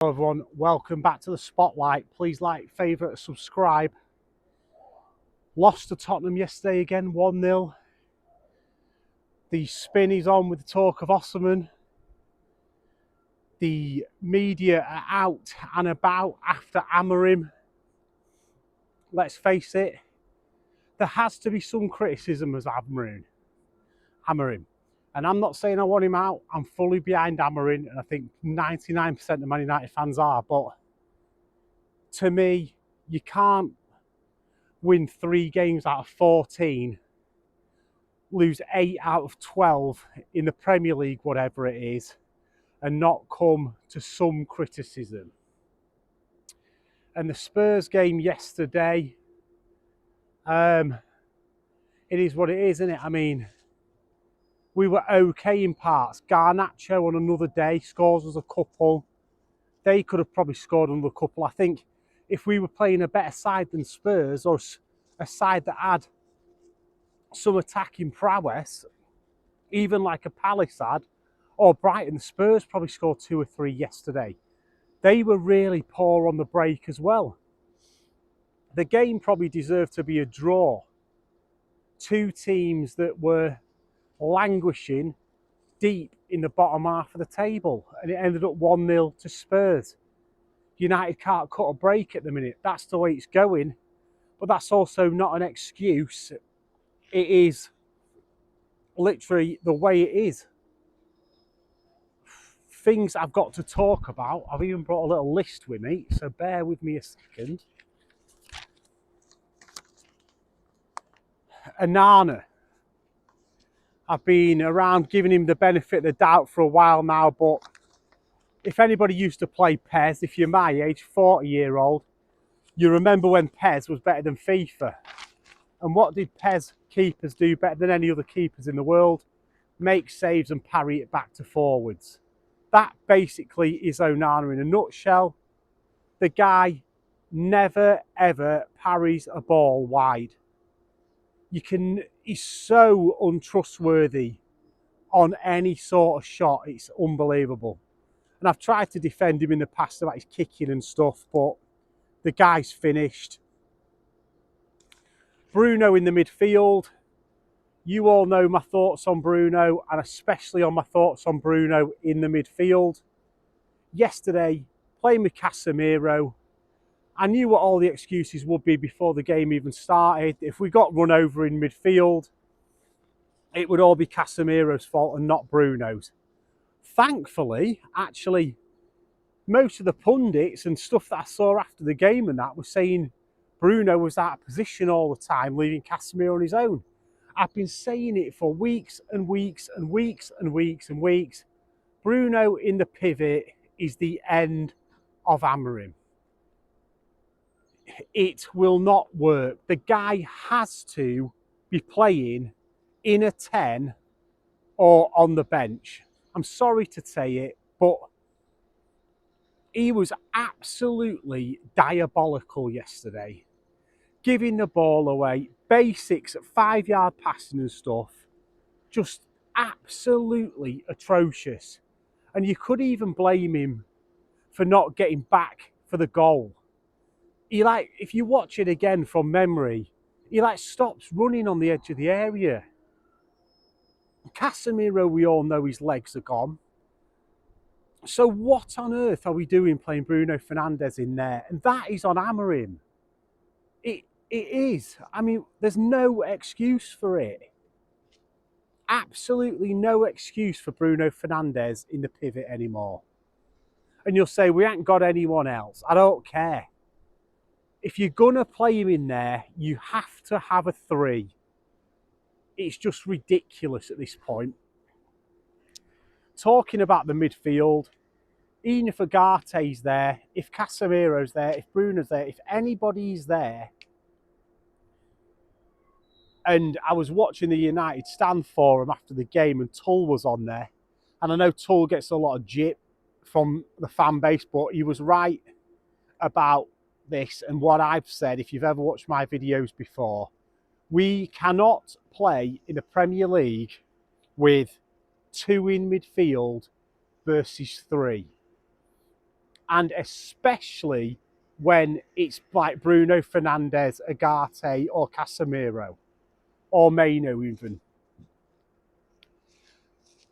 Everyone, welcome back to the Spotlight. Please like, favourite, subscribe. Lost to Tottenham yesterday again, 1-0. The spin is on with the talk of Amorim. The media are out and about after Amorim. Let's face it, there has to be some criticism of Amorim. And I'm not saying I want him out. I'm fully behind Amorim, and I think 99% of Man United fans are. But to me, you can't win 3 games out of 14, lose 8 out of 12 in the Premier League, whatever it is, and not come to some criticism. And the Spurs game yesterday, it is what it is, isn't it? I mean, we were okay in parts. Garnacho on another day scores us a couple. They could have probably scored another couple. I think if we were playing a better side than Spurs, or a side that had some attacking prowess, even like a Palace had, or Brighton, the Spurs probably scored 2 or 3 yesterday. They were really poor on the break as well. The game probably deserved to be a draw. 2 teams that were languishing deep in the bottom half of the table, and it ended up 1-0 to Spurs. United can't cut a break at the minute. That's the way it's going, but that's also not an excuse. It is literally the way it is. Things I've got to talk about. I've even brought a little list with me, so bear with me a second. Onana. I've been around giving him the benefit of the doubt for a while now, but if anybody used to play PES, if you're my age, 40-year-old, you remember when PES was better than FIFA. And what did PES keepers do better than any other keepers in the world? Make saves and parry it back to forwards. That basically is Onana in a nutshell. The guy never ever parries a ball wide. He's so untrustworthy on any sort of shot. It's unbelievable. And I've tried to defend him in the past about his kicking and stuff, but the guy's finished. Bruno in the midfield. You all know my thoughts on Bruno, and especially on my thoughts on Bruno in the midfield. Yesterday, playing with Casemiro, I knew what all the excuses would be before the game even started. If we got run over in midfield, it would all be Casemiro's fault and not Bruno's. Thankfully, actually, most of the pundits and stuff that I saw after the game and that were saying Bruno was out of position all the time, leaving Casemiro on his own. I've been saying it for weeks and weeks and weeks and weeks and weeks. Bruno in the pivot is the end of Amorim. It will not work. The guy has to be playing in a 10 or on the bench. I'm sorry to say it, but he was absolutely diabolical yesterday. Giving the ball away, basics, 5-yard passing and stuff, just absolutely atrocious. And you could even blame him for not getting back for the goal. If you watch it again from memory, he stops running on the edge of the area. Casemiro, we all know his legs are gone. So what on earth are we doing playing Bruno Fernandes in there? And that is on Amorim. It is. I mean, there's no excuse for it. Absolutely no excuse for Bruno Fernandes in the pivot anymore. And you'll say, we ain't got anyone else. I don't care. If you're going to play him in there, you have to have a 3. It's just ridiculous at this point. Talking about the midfield, even if Agate's there, if Casemiro's there, if Bruno's there, if anybody's there, and I was watching the United stand forum after the game and Tull was on there, and I know Tull gets a lot of jip from the fan base, but he was right about this and what I've said. If you've ever watched my videos before, we cannot play in the Premier League with 2 in midfield versus 3. And especially when it's like Bruno Fernandes, Agate, or Casemiro, or Maino even.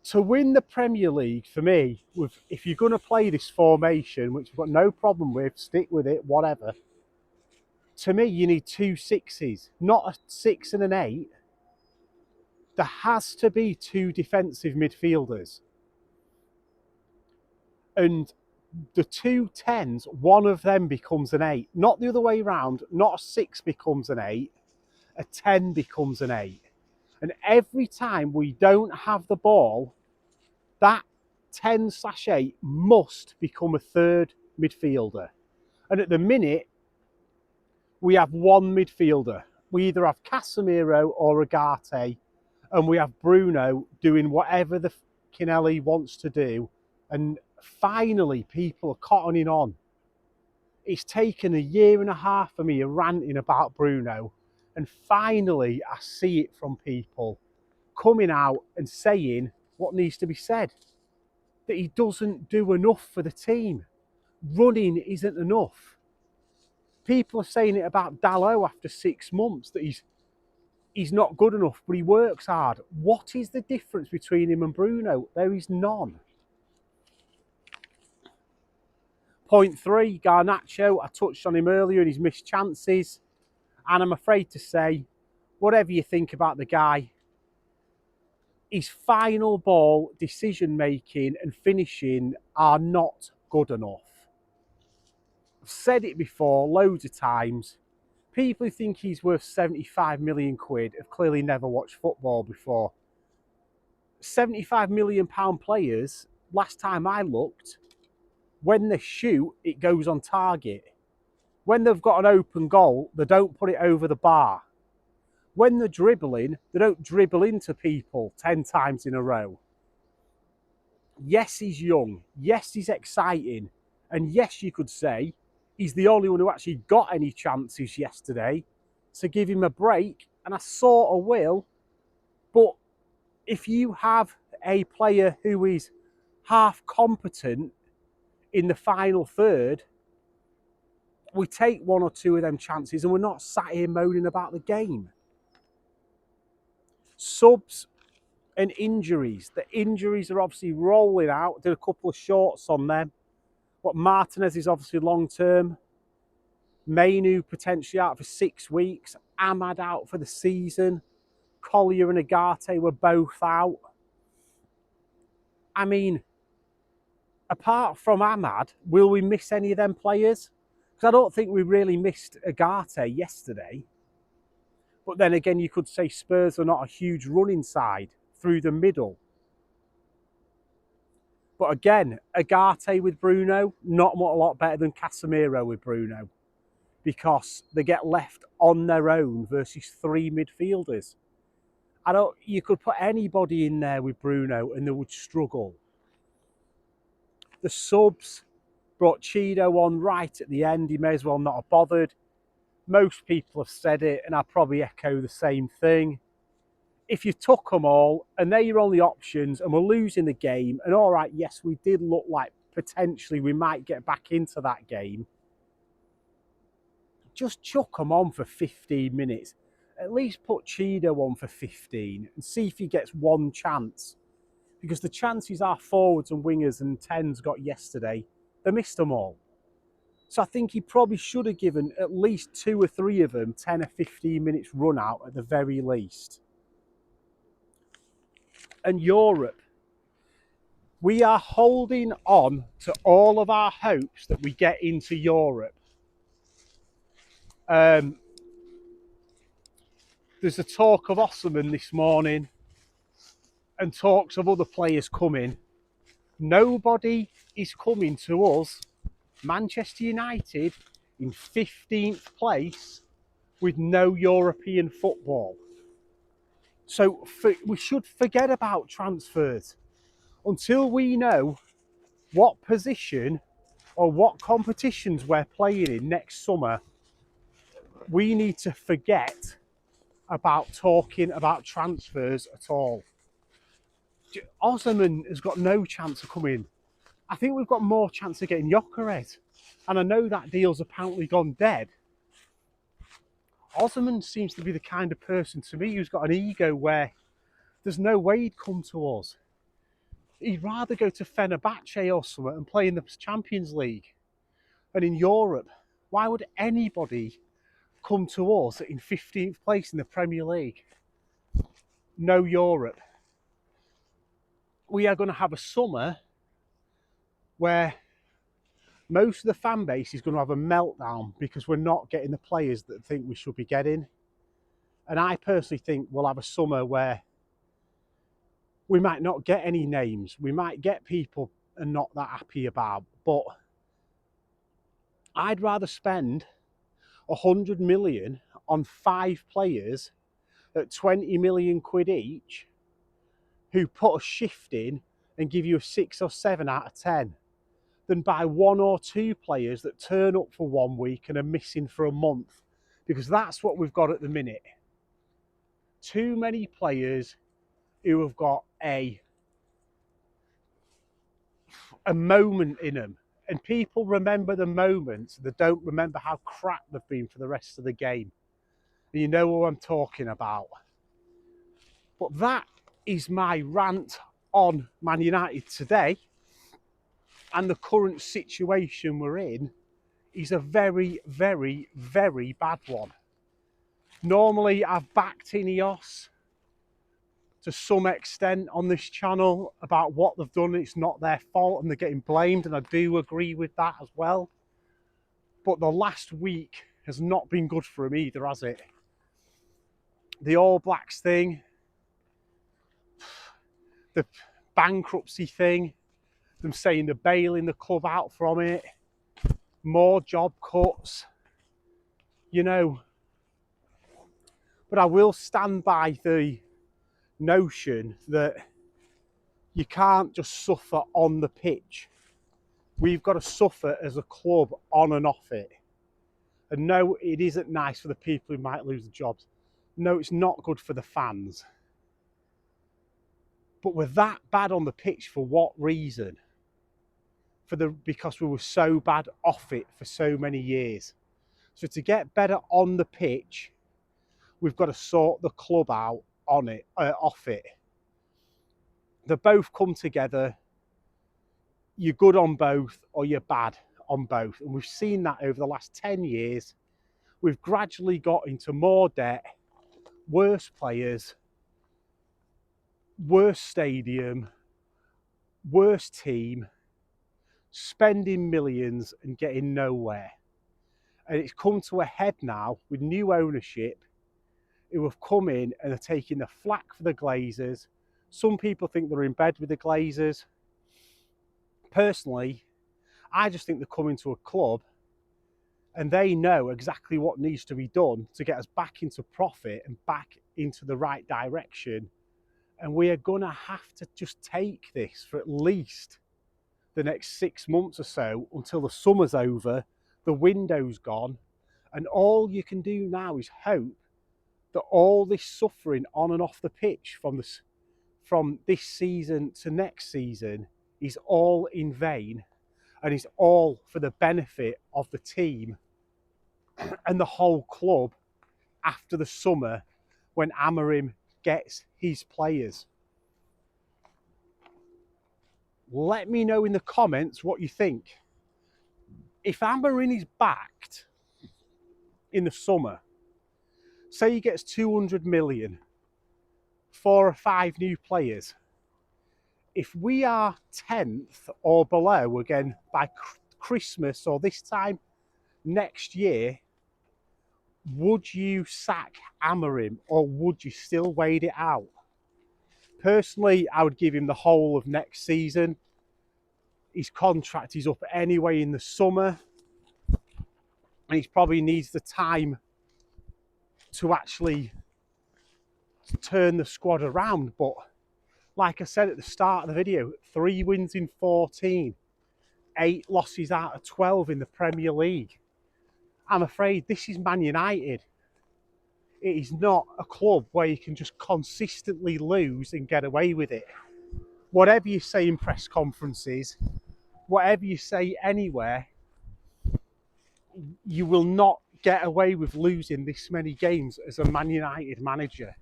To win the Premier League, for me, if you're going to play this formation, which I've got no problem with, stick with it, whatever. To me, you need 2 6s, not a 6 and an 8. There has to be 2 defensive midfielders. And the 2 10s, one of them becomes an 8. Not the other way around. Not a 6 becomes an 8. A 10 becomes an 8. And every time we don't have the ball, that 10/8 must become a third midfielder. And at the minute, we have one midfielder. We either have Casemiro or Agate, and we have Bruno doing whatever the Kinelli wants to do. And finally, people are cottoning on. It's taken a year and a half for me ranting about Bruno, and finally, I see it from people coming out and saying what needs to be said. That he doesn't do enough for the team. Running isn't enough. People are saying it about Dalot after 6 months, that he's not good enough, but he works hard. What is the difference between him and Bruno? There is none. Point 3, Garnacho. I touched on him earlier and his missed chances. And I'm afraid to say, whatever you think about the guy, his final ball decision making and finishing are not good enough. I've said it before loads of times. People who think he's worth 75 million quid have clearly never watched football before. 75 million pound players, last time I looked, when they shoot, it goes on target. When they've got an open goal, they don't put it over the bar. When they're dribbling, they don't dribble into people 10 times in a row. Yes, he's young. Yes, he's exciting. And yes, you could say he's the only one who actually got any chances yesterday. So give him a break, and I sort of will. But if you have a player who is half competent in the final third, we take 1 or 2 of them chances and we're not sat here moaning about the game. Subs and injuries. The injuries are obviously rolling out. Did a couple of shorts on them. But Martinez is obviously long term. Mainu potentially out for 6 weeks. Ahmad out for the season. Collier and Agate were both out. I mean, apart from Ahmad, will we miss any of them players? Because I don't think we really missed Agate yesterday. But then again, you could say Spurs are not a huge running side through the middle. But again, Agate with Bruno, not a lot better than Casemiro with Bruno, because they get left on their own versus 3 midfielders. You could put anybody in there with Bruno and they would struggle. The subs brought Cheeto on right at the end. He may as well not have bothered. Most people have said it, and I probably echo the same thing. If you took them all and they're your only options and we're losing the game, and all right, yes, we did look like potentially we might get back into that game, just chuck them on for 15 minutes. At least put Cheeto on for 15 and see if he gets 1 chance. Because the chances our forwards and wingers and 10s got yesterday, they missed them all. So I think he probably should have given at least 2 or 3 of them 10 or 15 minutes run out at the very least. And Europe, we are holding on to all of our hopes that we get into Europe. There's a talk of Osimhen this morning and talks of other players coming. Nobody is coming to us, Manchester United, in 15th place with no European football. So we should forget about transfers until we know what position or what competitions we're playing in next summer. We need to forget about talking about transfers at all. Osimhen has got no chance of coming. I think we've got more chance of getting Gyökeres. And I know that deal's apparently gone dead. Osman seems to be the kind of person to me who's got an ego where there's no way he'd come to us. He'd rather go to Fenerbahce or something and play in the Champions League and in Europe. Why would anybody come to us in 15th place in the Premier League? No Europe. We are going to have a summer where most of the fan base is going to have a meltdown because we're not getting the players that think we should be getting. And I personally think we'll have a summer where we might not get any names. We might get people and not that happy about. But I'd rather spend 100 million on 5 players at 20 million quid each who put a shift in and give you a 6 or 7 out of 10 than buy 1 or 2 players that turn up for 1 week and are missing for a month, because that's what we've got at the minute. Too many players who have got a moment in them, and people remember the moments, they don't remember how crap they've been for the rest of the game. And you know what I'm talking about. But that is my rant on Man United today. And the current situation we're in is a very, very, very bad one. Normally, I've backed Ineos to some extent on this channel about what they've done. It's not their fault and they're getting blamed, and I do agree with that as well. But the last week has not been good for them either, has it? The All Blacks thing, the bankruptcy thing, them saying they're bailing the club out from it, more job cuts, you know. But I will stand by the notion that you can't just suffer on the pitch. We've got to suffer as a club on and off it. And no, it isn't nice for the people who might lose their jobs. No, it's not good for the fans. But we're that bad on the pitch for what reason? Because we were so bad off it for so many years. So to get better on the pitch, we've got to sort the club out on it, off it. They both come together. You're good on both or you're bad on both. And we've seen that over the last 10 years. We've gradually got into more debt, worse players, worse stadium, worse team, spending millions and getting nowhere. And it's come to a head now with new ownership who have come in and are taking the flak for the Glazers. Some people think they're in bed with the Glazers. Personally, I just think they're coming to a club and they know exactly what needs to be done to get us back into profit and back into the right direction. And we are going to have to just take this for at least the next 6 months or so until the summer's over, the window's gone, and all you can do now is hope that all this suffering on and off the pitch from this season to next season is all in vain and is all for the benefit of the team and the whole club after the summer when Amorim gets his players. Let me know in the comments what you think. If Amorim is backed in the summer, say he gets 200 million, 4 or 5 new players. If we are 10th or below again by Christmas or this time next year, would you sack Amorim or would you still wait it out? Personally, I would give him the whole of next season. His contract is up anyway in the summer, and he probably needs the time to actually turn the squad around. But like I said at the start of the video, 3 wins in 14, 8 losses out of 12 in the Premier League. I'm afraid this is Man United. It is not a club where you can just consistently lose and get away with it. Whatever you say in press conferences, whatever you say anywhere, you will not get away with losing this many games as a Man United manager.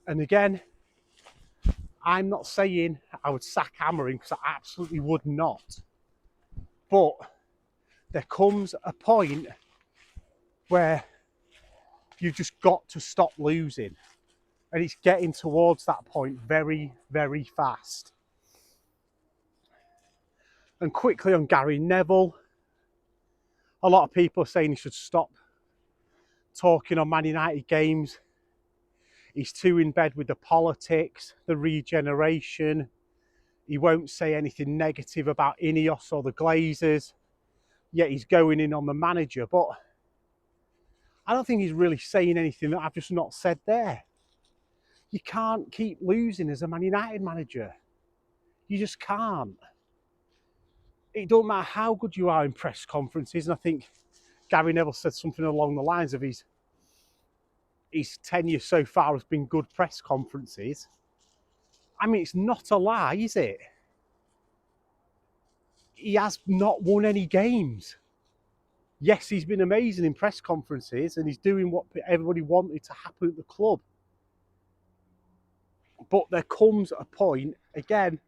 And again, I'm not saying I would sack Amorim, because I absolutely would not. But there comes a point where you've just got to stop losing. And it's getting towards that point very, very fast. And quickly on Gary Neville, a lot of people are saying he should stop talking on Man United games. He's too in bed with the politics, the regeneration. He won't say anything negative about Ineos or the Glazers, yet he's going in on the manager. But I don't think he's really saying anything that I've just not said there. You can't keep losing as a Man United manager. You just can't. It don't matter how good you are in press conferences, and I think Gary Neville said something along the lines of his tenure so far has been good press conferences. I mean, it's not a lie, is it? He has not won any games. Yes, he's been amazing in press conferences and he's doing what everybody wanted to happen at the club. But there comes a point, again,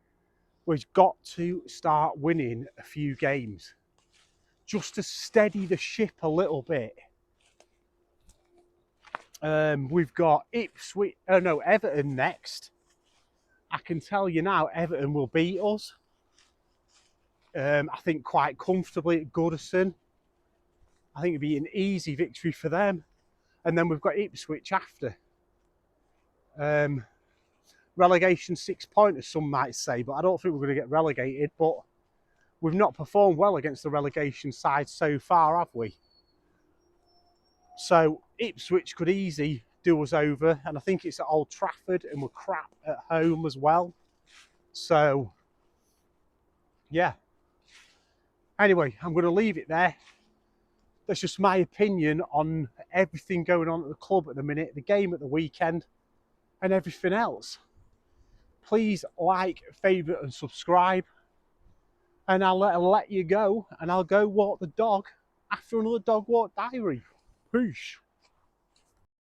where he's got to start winning a few games just to steady the ship a little bit. We've got Everton next. I can tell you now, Everton will beat us. I think quite comfortably at Goodison. I think it'd be an easy victory for them. And then we've got Ipswich after. Relegation 6 pointers, some might say, but I don't think we're going to get relegated. But we've not performed well against the relegation side so far, have we? So Ipswich could easily do us over, and I think it's at Old Trafford, and we're crap at home as well. So, yeah. Anyway, I'm going to leave it there. That's just my opinion on everything going on at the club at the minute, the game at the weekend, and everything else. Please like, favourite, and subscribe. And I'll let you go, and I'll go walk the dog after another dog walk diary. Peace.